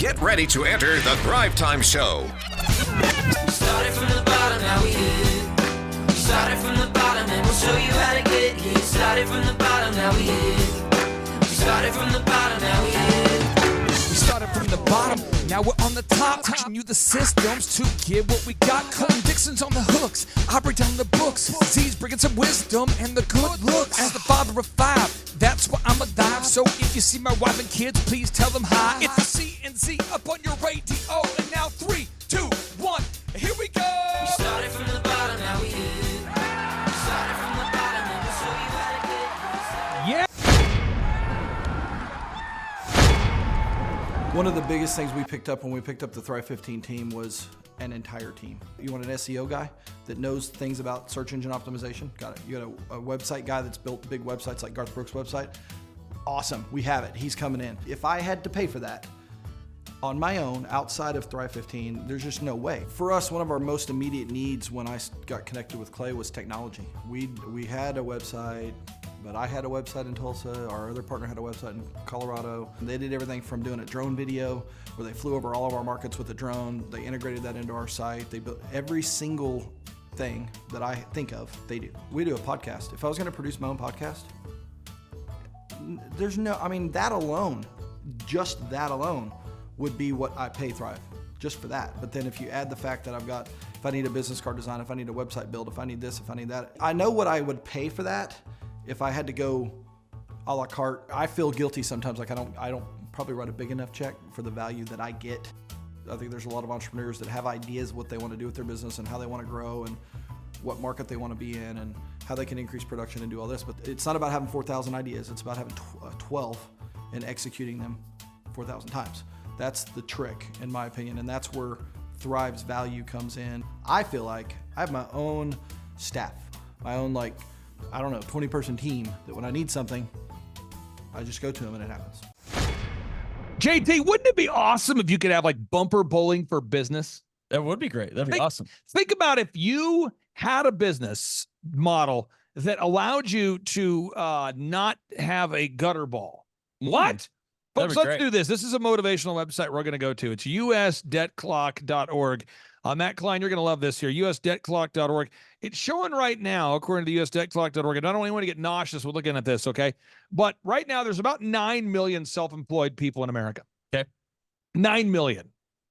Get ready to enter the Thrivetime Show. Started from the bottom, now we here. Started from the bottom, and we'll show you how to get here. Started from the bottom, now we here. Started from the bottom, now we here. We started from the bottom, now we're on the top, teaching you the systems to get what we got. Colin Dixon's on the hooks, I break down the books. Z's bringing some wisdom and the good looks. As the father of five, that's why I'm alive. So if you see my wife and kids, please tell them hi. It's the C&Z up on your radio, and now 3, 2, 1, here we go. We started from the bottom, now we here. We started from the bottom, and we'll show you how to get here. Yeah. One of the biggest things we picked up when we picked up the Thrive 15 team was an entire team. You want an SEO guy that knows things about search engine optimization? Got it. You got a website guy that's built big websites like Garth Brooks' website? Awesome, we have it. He's coming in. If I had to pay for that on my own, outside of Thrive 15, there's just no way. For us, one of our most immediate needs when I got connected with Clay was technology. We had a website, but I had a website in Tulsa. Our other partner had a website in Colorado. And they did everything from doing a drone video where they flew over all of our markets with a drone. They integrated that into our site. They built every single thing that I think of, they do. We do a podcast. If I was gonna produce my own podcast, there's no, I mean, that alone, just that alone would be what I pay Thrive, just for that. But then if you add the fact that I've got, if I need a business card design, if I need a website build, if I need this, if I need that, I know what I would pay for that. If I had to go a la carte, I feel guilty sometimes, like I don't probably write a big enough check for the value that I get. I think there's a lot of entrepreneurs that have ideas what they want to do with their business and how they want to grow and what market they want to be in and how they can increase production and do all this. But it's not about having 4,000 ideas. It's about having 12 and executing them 4,000 times. That's the trick, in my opinion, and that's where Thrive's value comes in. I feel like I have my own staff, my own, like, I don't know, 20-person team that when I need something, I just go to them and it happens. JT, wouldn't it be awesome if you could have like bumper bowling for business? That would be great. That'd be awesome. Think about if you had a business model that allowed you to not have a gutter ball. What? Folks, let's do this. This is a motivational website we're going to go to. It's usdebtclock.org. Matt Klein, you're going to love this here, usdebtclock.org. It's showing right now, according to usdebtclock.org, and I don't want to get nauseous with looking at this, okay? But right now, there's about 9 million self-employed people in America, okay? 9 million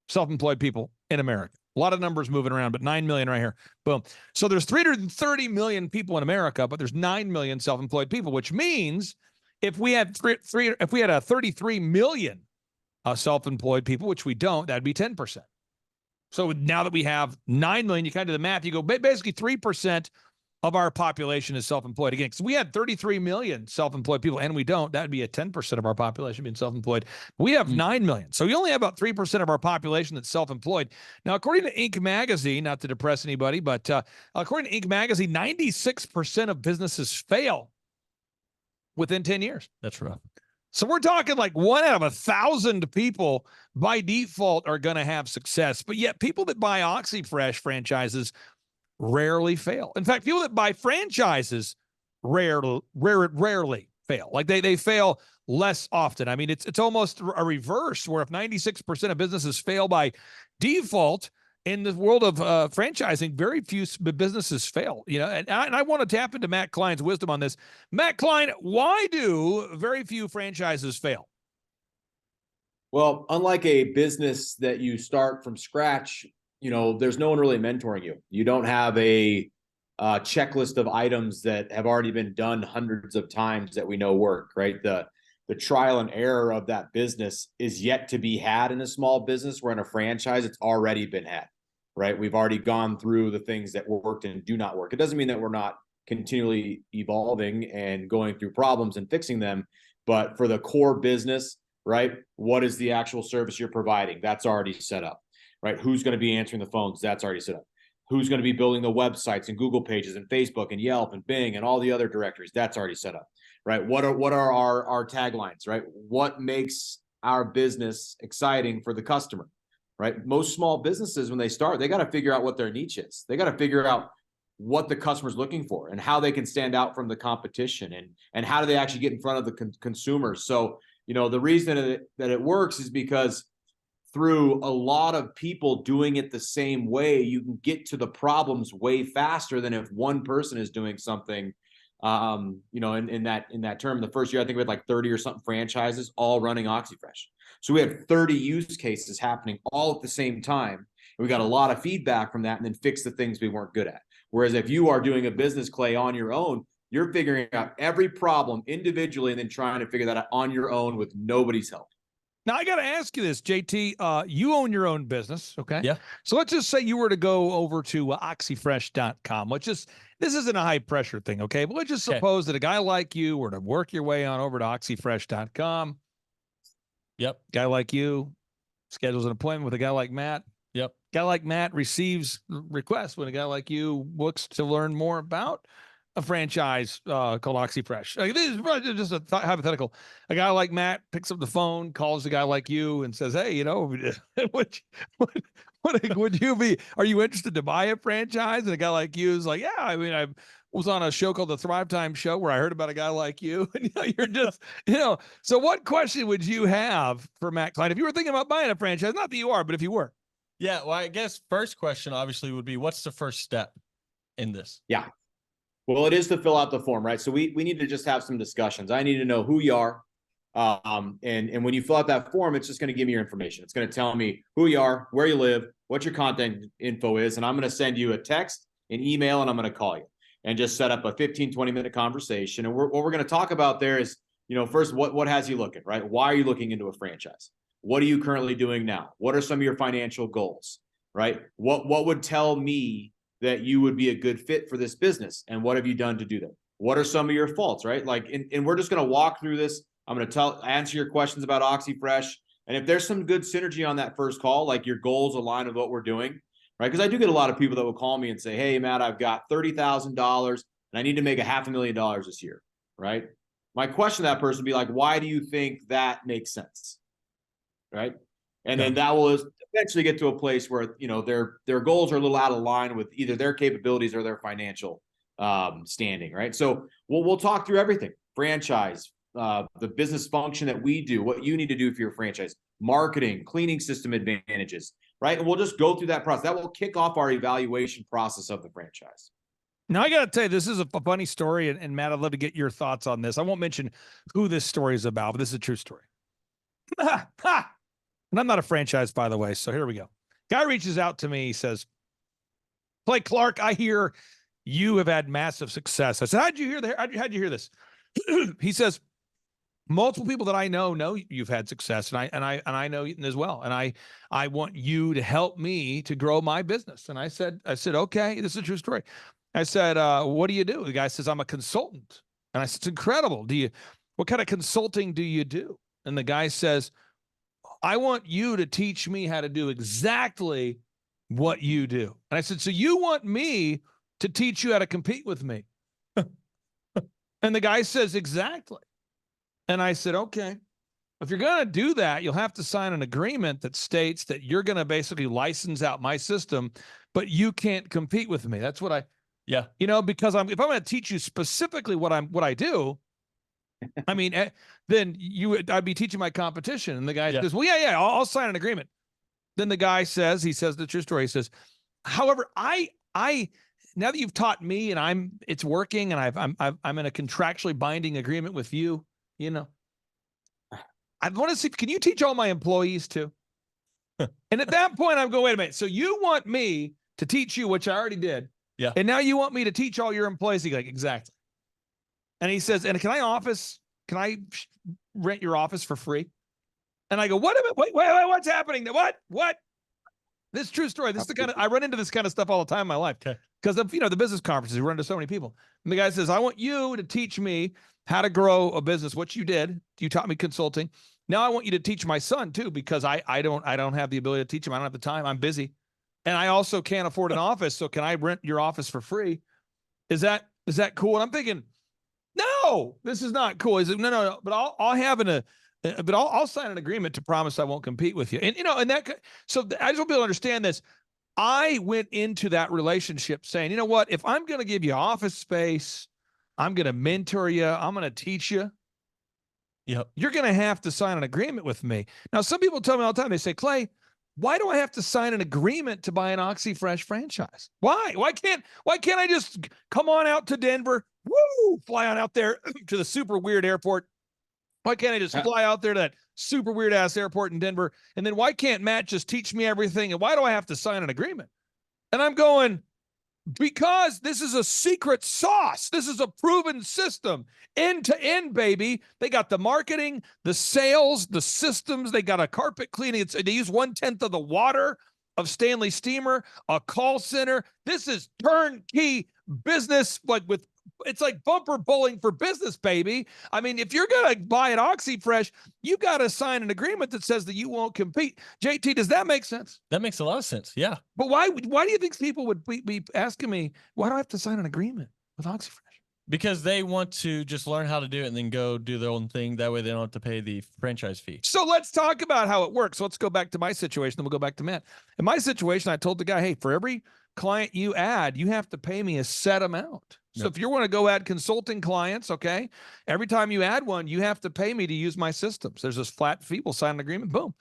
self-employed people in America. A lot of numbers moving around, but 9 million right here. Boom. So there's 330 million people in America, but there's 9 million self-employed people, which means if we had 33 million self-employed people, which we don't, that'd be 10%. So now that we have 9 million, you kind of do the math, you go basically 3% of our population is self-employed. Again, because we had 33 million self-employed people and we don't, that'd be a 10% of our population being self-employed. We have 9 million. So you only have about 3% of our population that's self-employed. Now, according to Inc. magazine, not to depress anybody, but according to Inc. magazine, 96% of businesses fail within 10 years. That's rough. So we're talking like 1 out of 1,000 people by default are going to have success. But yet people that buy OxyFresh franchises rarely fail. In fact, people that buy franchises rarely fail. Like they fail less often. I mean, it's almost a reverse where if 96% of businesses fail by default, in the world of franchising, very few businesses fail, you know, and I want to tap into Matt Klein's wisdom on this. Matt Klein, why do very few franchises fail? Well, unlike a business that you start from scratch, you know, there's no one really mentoring you. You don't have a checklist of items that have already been done hundreds of times that we know work, right? The trial and error of that business is yet to be had in a small business, where in a franchise, it's already been had, right? We've already gone through the things that worked and do not work. It doesn't mean that we're not continually evolving and going through problems and fixing them, but for the core business, right? What is the actual service you're providing? That's already set up, right? Who's going to be answering the phones? That's already set up. Who's going to be building the websites and Google pages and Facebook and Yelp and Bing and all the other directories? That's already set up. Right? What are our taglines, right? What makes our business exciting for the customer, right? Most small businesses, when they start, they got to figure out what their niche is. They got to figure out what the customer's looking for and how they can stand out from the competition and how do they actually get in front of the consumers. So, you know, the reason that it works is because through a lot of people doing it the same way, you can get to the problems way faster than if one person is doing something. In that term, the first year, I think we had like 30 or something franchises all running OxyFresh. So we had 30 use cases happening all at the same time. And we got a lot of feedback from that and then fixed the things we weren't good at. Whereas if you are doing a business, Clay, on your own, you're figuring out every problem individually and then trying to figure that out on your own with nobody's help. Now, I got to ask you this, JT. You own your own business, okay? Yeah. So let's just say you were to go over to oxyfresh.com. This isn't a high-pressure thing, okay? But let's just suppose that a guy like you were to work your way on over to oxyfresh.com. Yep. Guy like you schedules an appointment with a guy like Matt. Yep. Guy like Matt receives requests when a guy like you looks to learn more about a franchise called OxyFresh. This is just a hypothetical. A guy like Matt picks up the phone, calls a guy like you, and says, "Hey, would you be? Are you interested to buy a franchise?" And a guy like you is like, "Yeah, I mean, I was on a show called the Thrivetime Show where I heard about a guy like you, and you're just, So, what question would you have for Matt Klein if you were thinking about buying a franchise? Not that you are, but if you were." Yeah. Well, I guess first question obviously would be, what's the first step in this? Yeah. Well, it is to fill out the form, right? So we need to just have some discussions. I need to know who you are. And when you fill out that form, it's just going to give me your information. It's going to tell me who you are, where you live, what your contact info is. And I'm going to send you a text, an email, and I'm going to call you and just set up a 15, 20-minute conversation. And what we're going to talk about there is, first, what has you looking, right? Why are you looking into a franchise? What are you currently doing now? What are some of your financial goals, right? What would tell me that you would be a good fit for this business? And what have you done to do that? What are some of your faults, right? And we're just going to walk through this. I'm going to answer your questions about OxyFresh. And if there's some good synergy on that first call, like your goals align with what we're doing, right? Because I do get a lot of people that will call me and say, "Hey, Matt, I've got $30,000 and I need to make $500,000 this year," right? My question to that person would be like, "Why do you think that makes sense?" Right? And then that will eventually get to a place where, their goals are a little out of line with either their capabilities or their financial standing, right? So we'll talk through everything: franchise, the business function that we do, what you need to do for your franchise, marketing, cleaning system advantages, right? And we'll just go through that process. That will kick off our evaluation process of the franchise. Now, I got to tell you, this is a funny story. And Matt, I'd love to get your thoughts on this. I won't mention who this story is about, but this is a true story. And I'm not a franchise, by the way. So here we go. Guy reaches out to me. He says, "Clay Clark, I hear you have had massive success." I said, how'd you hear this? He says, "Multiple people that I know you've had success, and I know Ethan as well. And I want you to help me to grow my business." And I said, "Okay, this is a true story." I said, "What do you do?" The guy says, "I'm a consultant." And I said, "It's incredible. What kind of consulting do you do?" And the guy says, "I want you to teach me how to do exactly what you do." And I said, "So you want me to teach you how to compete with me?" And the guy says, "Exactly." And I said, "Okay, if you're going to do that, you'll have to sign an agreement that states that you're going to basically license out my system, but you can't compete with me." That's what because if I'm going to teach you specifically what I do, I mean, then I'd be teaching my competition. And the guy says, "Well, yeah, I'll sign an agreement." Then the guy says, the true story. He says, "However, I now that you've taught me and it's working, and I'm in a contractually binding agreement with you, I want to see, can you teach all my employees too?" And at that point, I'm going, "Wait a minute. So you want me to teach you, which I already did. Yeah. And now you want me to teach all your employees?" He's like, "Exactly." And he says, "And can I rent your office for free?" And I go, "What? Wait, what's happening? What?" This is true story. This is the kind of, I run into this kind of stuff all the time in my life. Okay. Because of, the business conferences, we run into so many people. And the guy says, "I want you to teach me how to grow a business." What you did, you taught me consulting. Now I want you to teach my son too, because I don't have the ability to teach him. I don't have the time. I'm busy. And I also can't afford an office. So can I rent your office for free? Is that cool? And I'm thinking, no, this is not cool. He said, no, but I'll sign an agreement to promise I won't compete with you. And, so I just want people to understand this. I went into that relationship saying, "You know what, if I'm going to give you office space, I'm going to mentor you, I'm going to teach you, you're going to have to sign an agreement with me." Now, some people tell me all the time, they say, "Clay, why do I have to sign an agreement to buy an OxyFresh franchise? Why? Why can't I just come on out to Denver? Woo! Fly on out there to the super weird airport. Why can't I just fly out there to that super weird ass airport in Denver? And then why can't Matt just teach me everything? And why do I have to sign an agreement? And I'm going, because this is a secret sauce. This is a proven system, end to end, baby. They got the marketing, the sales, the systems. They got a carpet cleaning. They use 1/10 of the water of Stanley Steamer, a call center. This is turnkey business, it's like bumper bowling for business, baby. I mean, if you're going to buy an OxyFresh, you got to sign an agreement that says that you won't compete. JT, does that make sense? That makes a lot of sense. Yeah. But why do you think people would be asking me, why do I have to sign an agreement with OxyFresh? Because they want to just learn how to do it and then go do their own thing. That way they don't have to pay the franchise fee. So let's talk about how it works. So let's go back to my situation, then we'll go back to Matt. In my situation, I told the guy, hey, for every client you add, you have to pay me a set amount. So if you want to go add consulting clients, okay, every time you add one, you have to pay me to use my systems. There's this flat fee. We'll sign an agreement. Boom.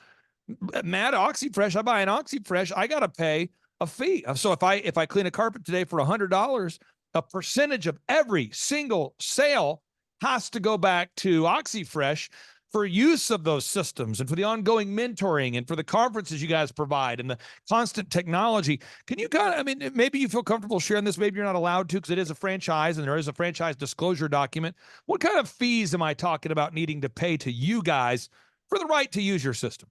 Matt, OxyFresh, I buy an OxyFresh, I got to pay a fee. So if I clean a carpet today for $100, a percentage of every single sale has to go back to OxyFresh for use of those systems and for the ongoing mentoring and for the conferences you guys provide and the constant technology. Can you maybe you feel comfortable sharing this, maybe you're not allowed to because it is a franchise and there is a franchise disclosure document. What kind of fees am I talking about needing to pay to you guys for the right to use your system?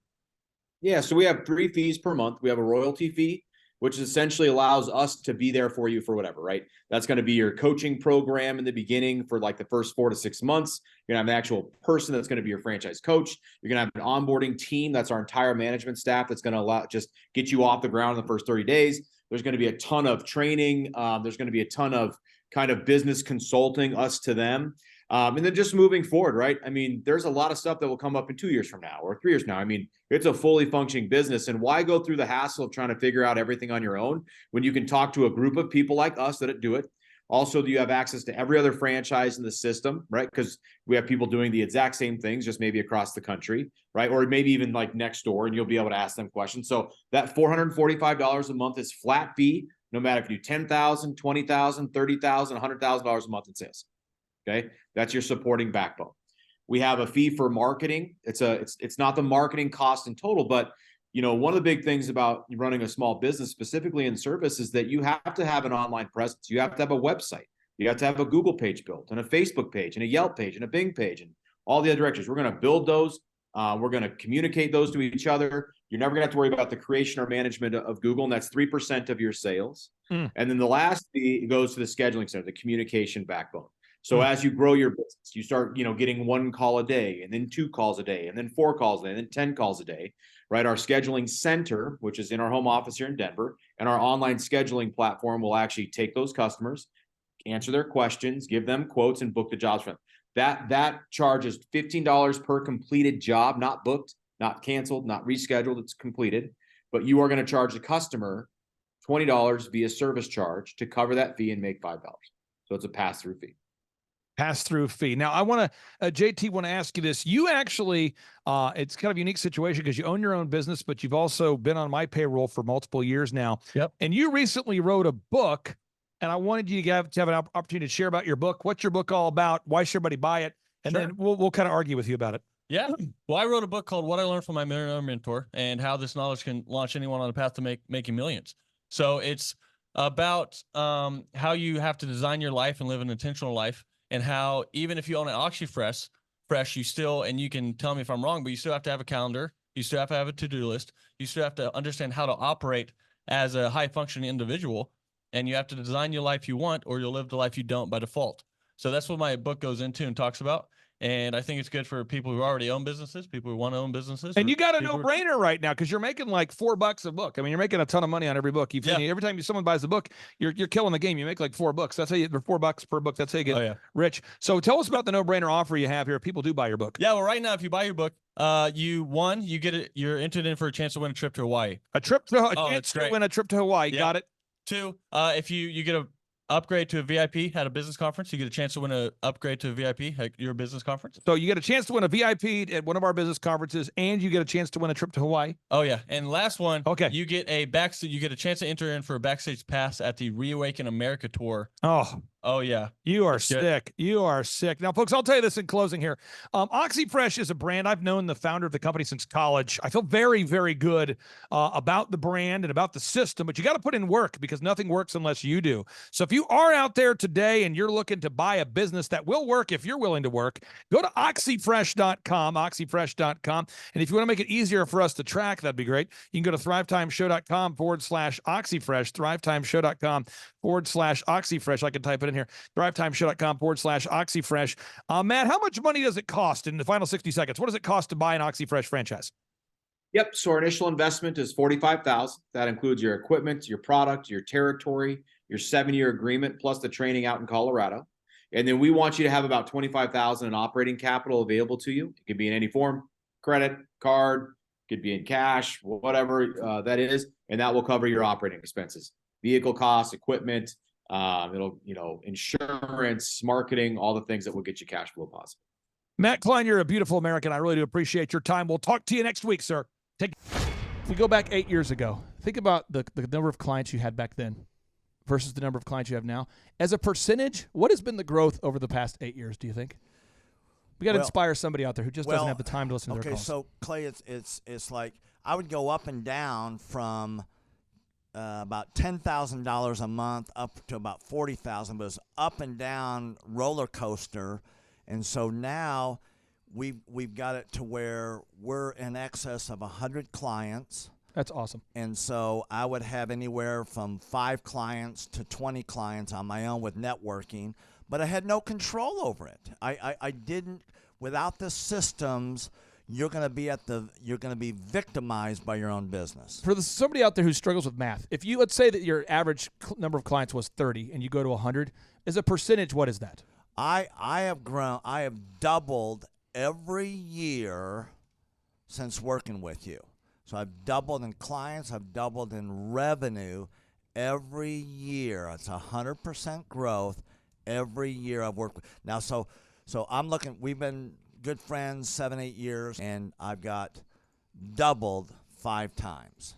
Yeah, so we have 3 fees per month. We have a royalty fee, which essentially allows us to be there for you for whatever, right? That's going to be your coaching program in the beginning for like the first 4 to 6 months. You're going to have an actual person that's going to be your franchise coach. You're going to have an onboarding team. That's our entire management staff that's going to just get you off the ground in the first 30 days. There's going to be a ton of training. There's going to be a ton of kind of business consulting, us to them. And then just moving forward, right? I mean, there's a lot of stuff that will come up in 2 years from now or 3 years from now. I mean, it's a fully functioning business. And why go through the hassle of trying to figure out everything on your own when you can talk to a group of people like us that do it? Also, do you have access to every other franchise in the system, right? Because we have people doing the exact same things, just maybe across the country, right? Or maybe even like next door, and you'll be able to ask them questions. So that $445 a month is flat fee, no matter if you do $10,000, $20,000, $30,000, $100,000 a month in sales. Okay, that's your supporting backbone. We have a fee for marketing. It's not the marketing cost in total, but one of the big things about running a small business, specifically in service, is that you have to have an online presence. You have to have a website. You have to have a Google page built and a Facebook page and a Yelp page and a Bing page and all the other directories. We're going to build those. We're going to communicate those to each other. You're never going to have to worry about the creation or management of Google, and that's 3% of your sales. And then the last fee goes to the scheduling center, the communication backbone. So as you grow your business, you start, getting 1 call a day and then 2 calls a day and then 4 calls a day and then 10 calls a day, right? Our scheduling center, which is in our home office here in Denver, and our online scheduling platform will actually take those customers, answer their questions, give them quotes, and book the jobs for them. That charges $15 per completed job, not booked, not canceled, not rescheduled. It's completed, but you are going to charge the customer $20 via service charge to cover that fee and make $5. So it's a pass-through fee. Pass-through fee. Now, I want to, JT, want to ask you this. You actually, it's kind of a unique situation because you own your own business, but you've also been on my payroll for multiple years now. Yep. And you recently wrote a book, and I wanted you to have an opportunity to share about your book. What's your book all about? Why should everybody buy it? And then we'll kind of argue with you about it. Yeah. Well, I wrote a book called What I Learned from My Millionaire Mentor and how this knowledge can launch anyone on a path to making millions. So it's about how you have to design your life and live an intentional life. And how even if you own an OxyFresh, you still, and you can tell me if I'm wrong, but you still have to have a calendar. You still have to have a to-do list. You still have to understand how to operate as a high-functioning individual. And you have to design your life you want, or you'll live the life you don't by default. So that's what my book goes into and talks about. And I think it's good for people who already own businesses, people who want to own businesses. And you got a no-brainer right now because you're making like $4 a book. I mean, you're making a ton of money on every book. Every time someone buys a book, you're killing the game. You make like $4. That's how you $4 per book. That's how you get rich. So tell us about the no-brainer offer you have here. If people do buy your book. Yeah, well, right now, if you buy your book, you get it. You're entered in for a chance to win a trip to Hawaii. A chance to win a trip to Hawaii. Got it. 2, if you get upgrade to a VIP at a business conference. You get a chance to win an upgrade to a VIP at your business conference. So you get a chance to win a VIP at one of our business conferences, and you get a chance to win a trip to Hawaii. Oh yeah, and last one. Okay. You get a backstage. You get a chance to enter in for a backstage pass at the Reawaken America tour. Oh yeah. You are sick. You are sick. Now, folks, I'll tell you this in closing here. OxyFresh is a brand. I've known the founder of the company since college. I feel very, very good about the brand and about the system, but you got to put in work because nothing works unless you do. So if you are out there today and you're looking to buy a business that will work if you're willing to work, go to oxyfresh.com, oxyfresh.com. And if you want to make it easier for us to track, that'd be great. You can go to thrivetimeshow.com/oxyfresh, thrivetimeshow.com/oxyfresh. I can type it in here. thrivetimeshow.com/oxyfresh. Matt, how much money does it cost in the final 60 seconds? What does it cost to buy an OxyFresh franchise? Yep. So our initial investment is $45,000. That includes your equipment, your product, your territory, your 7-year agreement, plus the training out in Colorado. And then we want you to have about $25,000 in operating capital available to you. It could be in any form, credit, card, could be in cash, whatever that is, and that will cover your operating expenses, vehicle costs, equipment. It'll, insurance, marketing, all the things that will get you cash flow positive. Matt Klein, you're a beautiful American. I really do appreciate your time. We'll talk to you next week, sir. If we go back 8 years ago, think about the number of clients you had back then versus the number of clients you have now. As a percentage, what has been the growth over the past 8 years, do you think? We got to inspire somebody out there who just doesn't have the time to listen to their calls. Okay, so Clay, it's like I would go up and down from about $10,000 a month up to about $40,000, but it's up and down roller coaster. And so now we've got it to where we're in excess of 100 clients. That's awesome. And so I would have anywhere from 5 clients to 20 clients on my own with networking, but I had no control over it. I didn't, without the systems, you're going to be victimized by your own business. For somebody out there who struggles with math, if you, let's say that your average number of clients was 30 and you go to 100, as a percentage, what is that? I have doubled every year since working with you. So I've doubled in clients, I've doubled in revenue every year. It's 100% growth every year I've worked with. Now, so I'm looking, we've been good friends 7-8 years, and I've got doubled 5 times.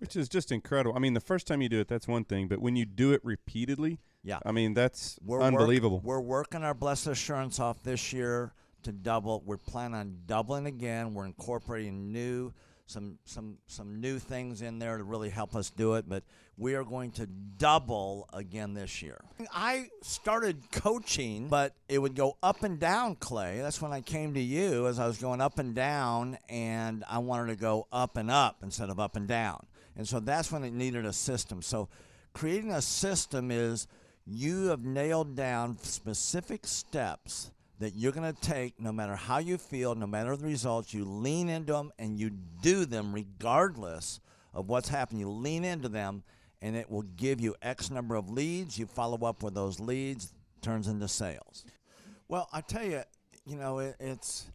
Which is just incredible. I mean, the first time you do it, that's one thing, but when you do it repeatedly, yeah, I mean, that's unbelievable. We're working our Blessed Assurance off this year to double. We're planning on doubling again. We're incorporating some new things in there to really help us do it, but we are going to double again this year. I started coaching, but it would go up and down, Clay. That's when I came to you, as I was going up and down, and I wanted to go up and up instead of up and down. And so that's when it needed a system. So creating a system is you have nailed down specific steps that you're going to take no matter how you feel, no matter the results. You lean into them and you do them regardless of what's happening. You lean into them and it will give you X number of leads. You follow up with those leads, turns into sales. Well, I tell you, it's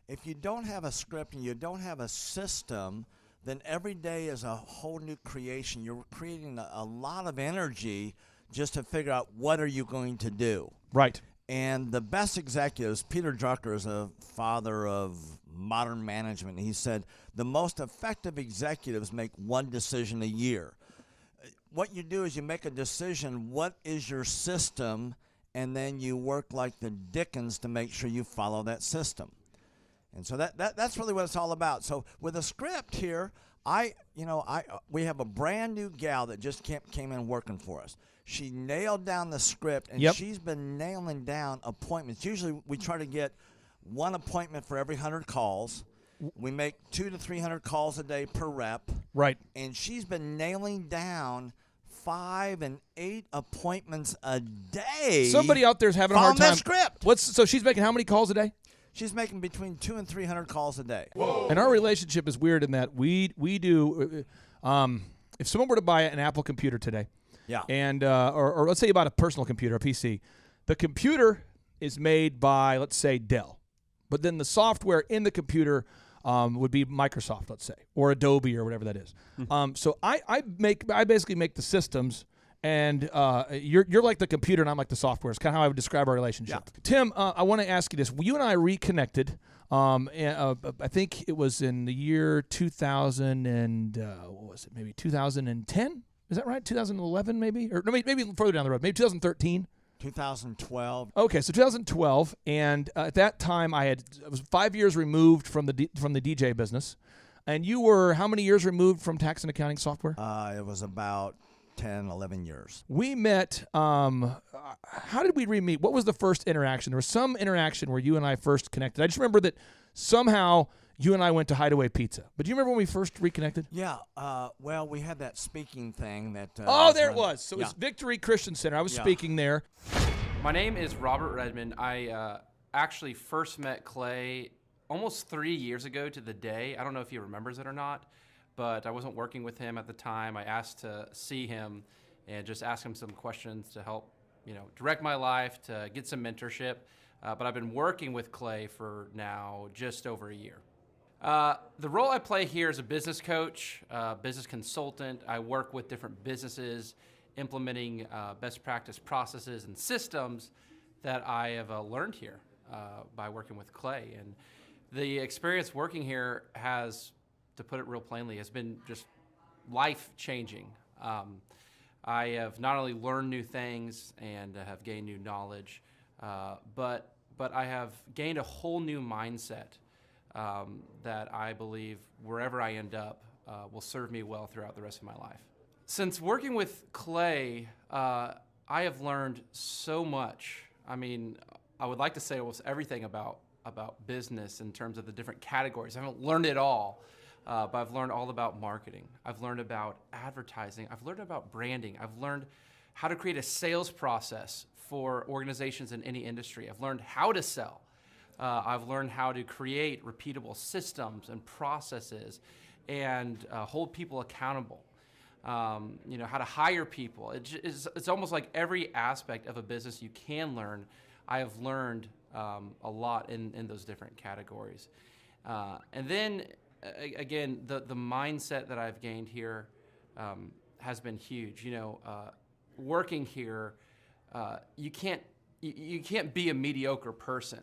if you don't have a script and you don't have a system, then every day is a whole new creation. You're creating a lot of energy just to figure out what are you going to do. Right. And the best executives, Peter Drucker is a father of modern management. He said, the most effective executives make one decision a year. What you do is you make a decision, what is your system, and then you work like the Dickens to make sure you follow that system. And so that's really what it's all about. So with a script here, we have a brand new gal that just came in working for us. She nailed down the script, and she's been nailing down appointments. Usually we try to get one appointment for every 100 calls. We make 200 to 300 calls a day per rep. Right. And she's been nailing down 5 and 8 appointments a day. Somebody out there's having a hard time. That script. So she's making how many calls a day? She's making between 200 and 300 calls a day. Whoa. And our relationship is weird in that we do. If someone were to buy an Apple computer today, yeah, and or let's say you bought a personal computer, a PC, the computer is made by, let's say, Dell, but then the software in the computer would be Microsoft, let's say, or Adobe or whatever that is. So I basically make the systems, and you're like the computer and I'm like the software. It's kind of how I would describe our relationship. Yeah. Tim, I want to ask you this. You and I reconnected. I think it was in the year 2000 and what was it? Maybe 2010. Is that right? 2011, maybe, or no, maybe further down the road. Maybe 2013. 2012. Okay, so 2012, and at that time I was 5 years removed from the DJ business, and you were how many years removed from tax and accounting software? It was about 10, 11 years. We met. How did we re-meet? What was the first interaction? There was some interaction where you and I first connected. I just remember that somehow you and I went to Hideaway Pizza. But do you remember when we first reconnected? Yeah. Well, we had that speaking thing that. There it was. So it was Victory Christian Center. I was speaking there. My name is Robert Redmond. I actually first met Clay almost 3 years ago to the day. I don't know if he remembers it or not, but I wasn't working with him at the time. I asked to see him and just ask him some questions to help, direct my life, to get some mentorship. But I've been working with Clay for now just over a year. The role I play here is a business coach, business consultant. I work with different businesses implementing best practice processes and systems that I have learned here by working with Clay. And the experience working here has, to put it real plainly, has been just life-changing. I have not only learned new things and have gained new knowledge, but I have gained a whole new mindset that I believe wherever I end up will serve me well throughout the rest of my life. Since working with Clay, I have learned so much. I mean, I would like to say almost everything about business in terms of the different categories. I haven't learned it all, but I've learned all about marketing. I've learned about advertising. I've learned about branding. I've learned how to create a sales process for organizations in any industry. I've learned how to sell. I've learned how to create repeatable systems and processes and hold people accountable. How to hire people. It's almost like every aspect of a business you can learn. I have learned a lot in those different categories. And then, again, the mindset that I've gained here has been huge. Working here, you can't be a mediocre person.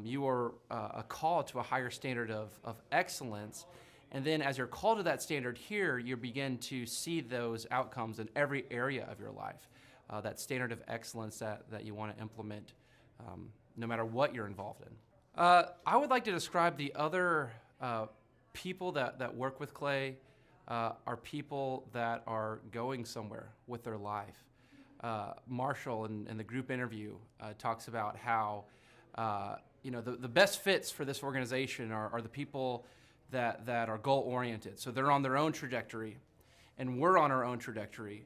You are a call to a higher standard of excellence. And then as you're called to that standard here, you begin to see those outcomes in every area of your life. That standard of excellence that you want to implement no matter what you're involved in. I would like to describe the other people that work with Clay are people that are going somewhere with their life. Marshall in the group interview talks about how the best fits for this organization are the people that are goal-oriented. So they're on their own trajectory, and we're on our own trajectory.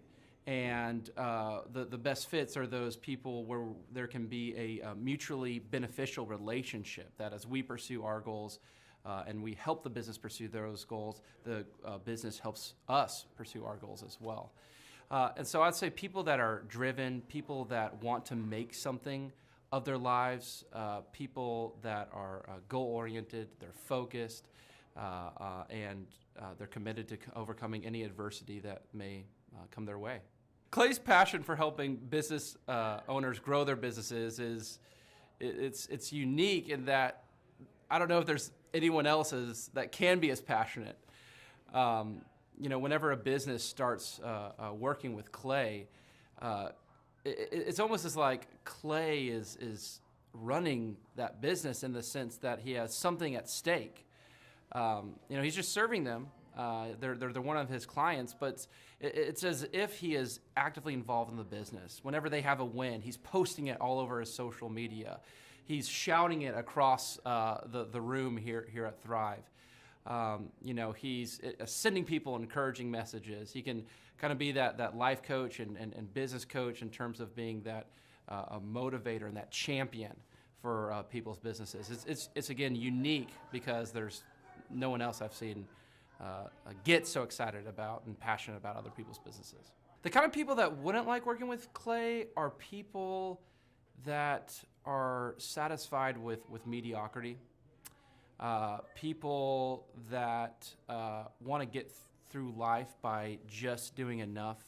And the best fits are those people where there can be a mutually beneficial relationship, that as we pursue our goals and we help the business pursue those goals, the business helps us pursue our goals as well. And so I'd say people that are driven, people that want to make something of their lives, people that are goal-oriented, they're focused, and they're committed to overcoming any adversity that may come their way. Clay's passion for helping business owners grow their businesses it's unique in that I don't know if there's anyone else that can be as passionate. Whenever a business starts working with Clay, it's almost as like Clay is running that business in the sense that he has something at stake. He's just serving them. They're one of his clients, but it's as if he is actively involved in the business. Whenever they have a win, he's posting it all over his social media. He's shouting it across the room here at Thrive. He's sending people encouraging messages. He can kind of be that life coach and business coach in terms of being that a motivator and that champion for people's businesses. It's again unique because there's no one else I've seen get so excited about and passionate about other people's businesses. The kind of people that wouldn't like working with Clay are people that are satisfied with mediocrity. People that want to get through life by just doing enough,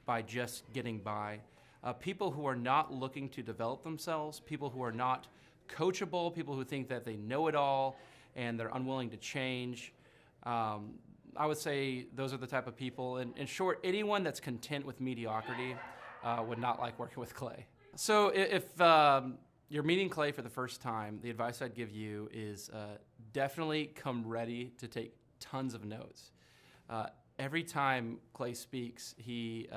by just getting by. People who are not looking to develop themselves, people who are not coachable, people who think that they know it all and they're unwilling to change. I would say those are the type of people. In short, anyone that's content with mediocrity would not like working with Clay. So if you're meeting Clay for the first time, the advice I'd give you is definitely come ready to take tons of notes. Every time Clay speaks, he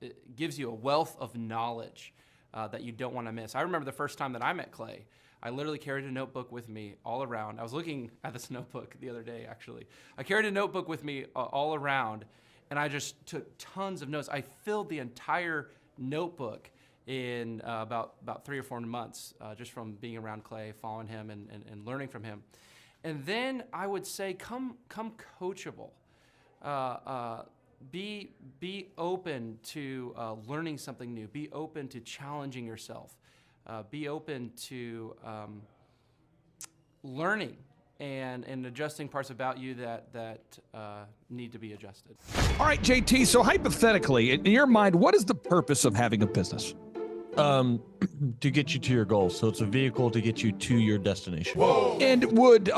it gives you a wealth of knowledge that you don't want to miss. I remember the first time that I met Clay, I literally carried a notebook with me all around. I was looking at this notebook the other day, actually. I carried a notebook with me all around, and I just took tons of notes. I filled the entire notebook in about 3 or 4 months, just from being around Clay, following him, and learning from him. And then I would say, come coachable. Be open to learning something new. Be open to challenging yourself. Be open to learning and adjusting parts about you that need to be adjusted. All right, JT, so hypothetically, in your mind, what is the purpose of having a business? To get you to your goals. So it's a vehicle to get you to your destination. Whoa. And would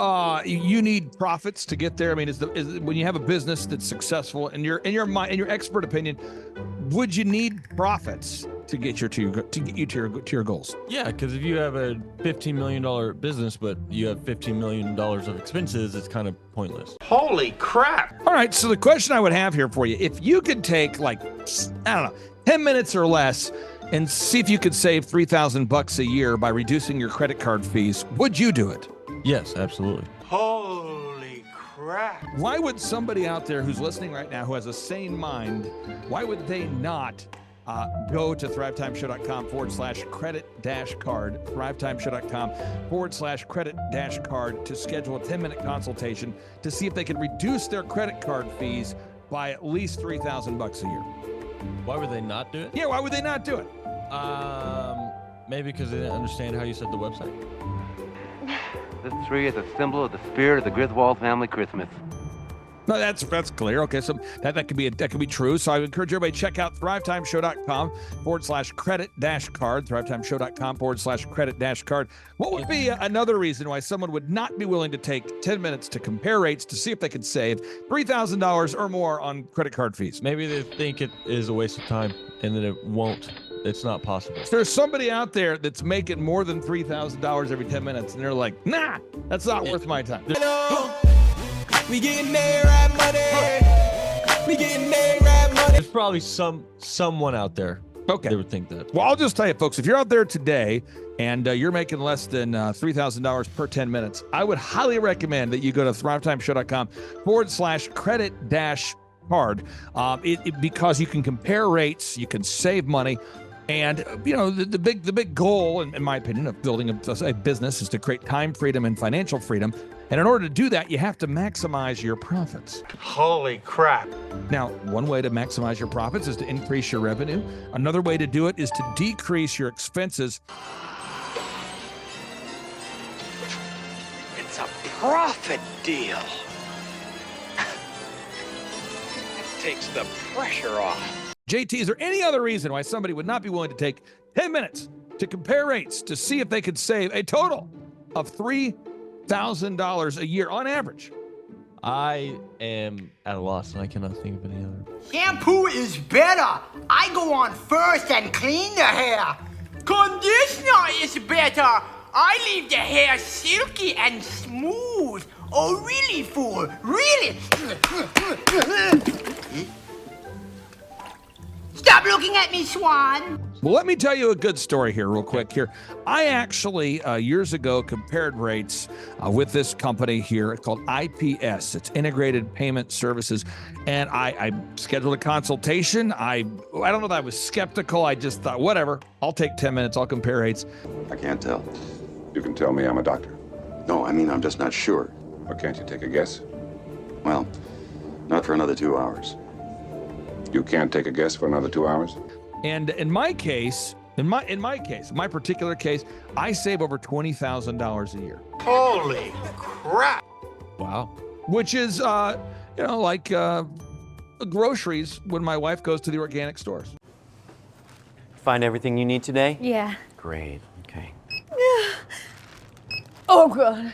you need profits to get there? I mean, is when you have a business that's successful, in your mind, in your expert opinion, would you need profits to get you to your goals? Yeah, because if you have a $15 million business, but you have $15 million of expenses, it's kind of pointless. Holy crap! All right, so the question I would have here for you, if you could take 10 minutes or less and see if you could save $3,000 a year by reducing your credit card fees, would you do it? Yes, absolutely. Holy crap. Why would somebody out there who's listening right now who has a sane mind, why would they not go to thrivetimeshow.com/credit-card, thrivetimeshow.com/credit-card to schedule a 10-minute consultation to see if they can reduce their credit card fees by at least $3,000 a year. Why would they not do it? Yeah, why would they not do it? Maybe because they didn't understand how you said the website. This tree is a symbol of the spirit of the Griswold family Christmas. No, that's clear. Okay, so that could be true. So I would encourage everybody to check out thrivetimeshow.com/credit-card, thrivetimeshow.com/credit-card. What would be another reason why someone would not be willing to take 10 minutes to compare rates to see if they could save $3,000 or more on credit card fees? Maybe they think it is a waste of time and that it won't. It's not possible. There's somebody out there that's making more than $3,000 every 10 minutes, and they're like, nah, that's not worth my time. We getting there, right money. We getting there, right money. There's probably someone out there that would think that. Well, I'll just tell you, folks, if you're out there today and you're making less than $3,000 per 10 minutes, I would highly recommend that you go to thrivetimeshow.com/credit-card because you can compare rates, you can save money. And, the big goal, in my opinion, of building a business is to create time freedom and financial freedom. And in order to do that, you have to maximize your profits. Holy crap. Now, one way to maximize your profits is to increase your revenue. Another way to do it is to decrease your expenses. It's a profit deal. It takes the pressure off. JT, is there any other reason why somebody would not be willing to take 10 minutes to compare rates to see if they could save a total of $3,000 a year on average? I am at a loss and I cannot think of any other. Shampoo is better. I go on first and clean the hair. Conditioner is better. I leave the hair silky and smooth. Oh, really, fool? Really? Stop looking at me, Swan. Well, let me tell you a good story here real quick here. I actually, years ago, compared rates with this company here called IPS. It's Integrated Payment Services. And I scheduled a consultation. I don't know that I was skeptical. I just thought, whatever, I'll take 10 minutes. I'll compare rates. I can't tell. You can tell me I'm a doctor. No, I mean, I'm just not sure. Or can't you take a guess? Well, not for another 2 hours. You can't take a guess for another 2 hours? And in my case, my particular case, I save over $20,000 a year. Holy crap. Wow. Which is, like groceries when my wife goes to the organic stores. Find everything you need today? Yeah. Great. Okay. Oh, God.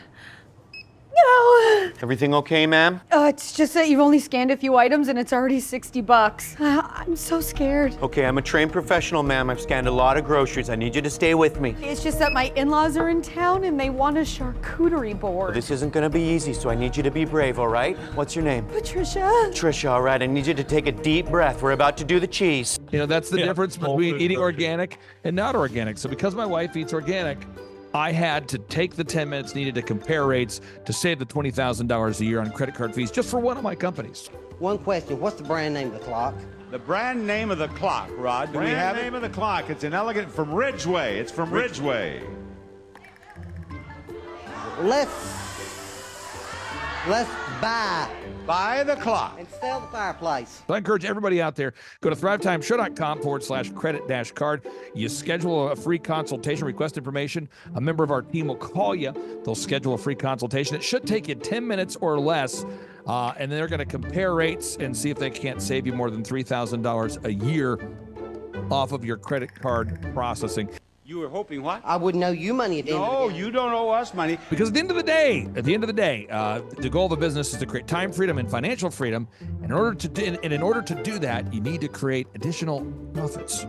No. Everything okay, ma'am? It's just that you've only scanned a few items and it's already $60. I'm so scared. Okay, I'm a trained professional, ma'am. I've scanned a lot of groceries. I need you to stay with me. It's just that my in-laws are in town and they want a charcuterie board. Well, this isn't going to be easy, so I need you to be brave, all right? What's your name? Patricia. Trisha, all right. I need you to take a deep breath. We're about to do the cheese. You know, that's the difference between eating organic and not organic. So because my wife eats organic, I had to take the 10 minutes needed to compare rates to save the $20,000 a year on credit card fees just for one of my companies. One question, what's the brand name of the clock? The brand name of the clock, Rod. Do we have name of the clock? It's an elegant from Ridgeway. It's from Ridgeway. Let's buy the clock and sell the fireplace. So I encourage everybody out there, go to thrivetimeshow.com/credit-card. You schedule a free consultation, request information. A member of our team will call you. They'll schedule a free consultation. It should take you 10 minutes or less. And they're going to compare rates and see if they can't save you more than $3,000 a year off of your credit card processing. You were hoping what? I wouldn't owe you money at the end of the day. No, you don't owe us money. Because at the end of the day, the goal of a business is to create time freedom and financial freedom. In order to do that, you need to create additional profits.